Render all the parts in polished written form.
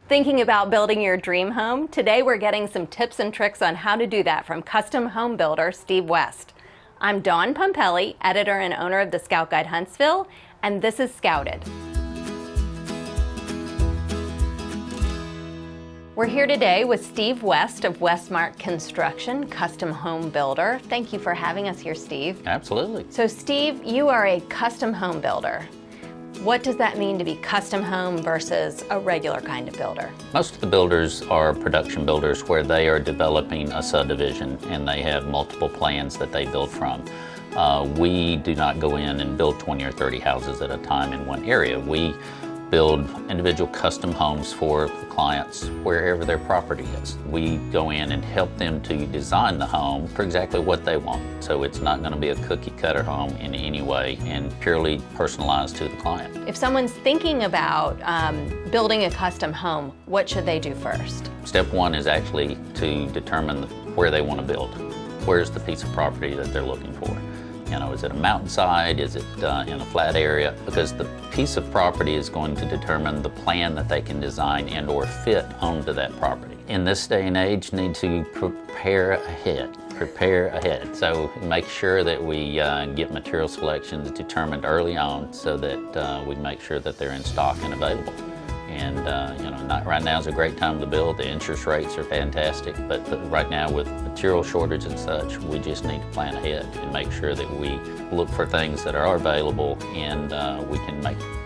Thinking about building your dream home? Today we're getting some tips and tricks on how to do that from custom home builder Steve West. I'm Dawn Pompelli, editor and owner of the Scout Guide Huntsville, and this is Scouted. We're here today with Steve West of Westmark Construction, custom home builder. Thank you for having us here, Steve. Absolutely. So Steve, you are a custom home builder. What does that mean to be custom home versus a regular kind of builder? Most of the builders are production builders where they are developing a subdivision and they have multiple plans that they build from. We do not go in and build 20 or 30 houses at a time in one area. We build individual custom homes for the clients wherever their property is. We go in and help them to design the home for exactly what they want. So it's not going to be a cookie cutter home in any way and purely personalized to the client. If someone's thinking about building a custom home, what should they do first? Step one is actually to determine where they want to build. Where's the piece of property that they're looking for? You know, is it a mountainside? Is it in a flat area? Because the piece of property is going to determine the plan that they can design and or fit onto that property. In this day and age, need to prepare ahead. So make sure that we get material selections determined early on so that we make sure that they're in stock and available. And right now is a great time to build. The interest rates are fantastic, but right now with material shortage and such, we just need to plan ahead and make sure that we look for things that are available and we can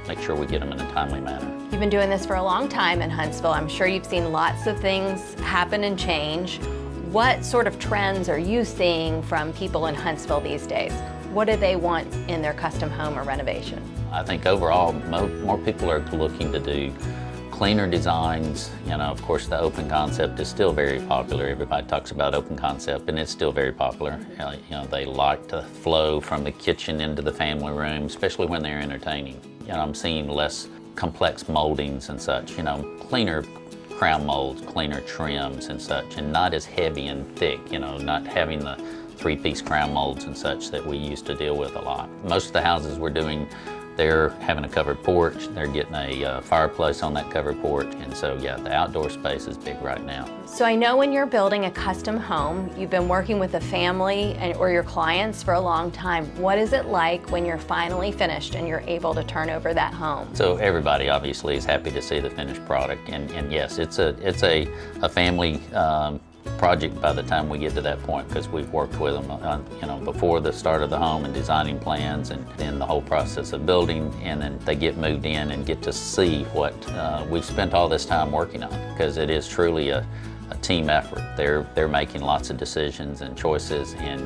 make sure we get them in a timely manner. You've been doing this for a long time in Huntsville. I'm sure you've seen lots of things happen and change. What sort of trends are you seeing from people in Huntsville these days? What do they want in their custom home or renovation? I think overall, more people are looking to do cleaner designs. You know, of course, the open concept is still very popular. Everybody talks about open concept, and it's still very popular. You know, they like to flow from the kitchen into the family room, especially when they're entertaining. You know, I'm seeing less complex moldings and such. You know, cleaner crown molds, cleaner trims and such, and not as heavy and thick. You know, not having the three-piece crown molds and such that we used to deal with a lot. Most of the houses we're doing, they're having a covered porch, they're getting a fireplace on that covered porch, and so yeah, the outdoor space is big right now. So I know when you're building a custom home, you've been working with a family or your clients for a long time. What is it like when you're finally finished and you're able to turn over that home? So everybody obviously is happy to see the finished product, and yes, it's a family project by the time we get to that point, because we've worked with them before the start of the home and designing plans and then the whole process of building, and then they get moved in and get to see what we've spent all this time working on, because it is truly a team effort. They're making lots of decisions and choices, and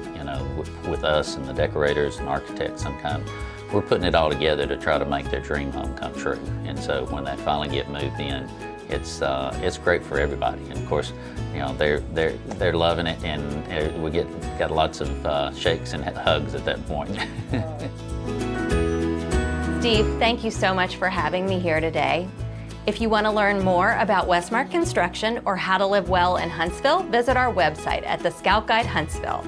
with us and the decorators and architects sometimes we're putting it all together to try to make their dream home come true. And so when they finally get moved in, it's great for everybody. And of course, you know, they're loving it, and we got lots of shakes and hugs at that point. Steve, thank you so much for having me here today. If you want to learn more about Westmark Construction or how to live well in Huntsville, visit our website at the Scout Guide Huntsville.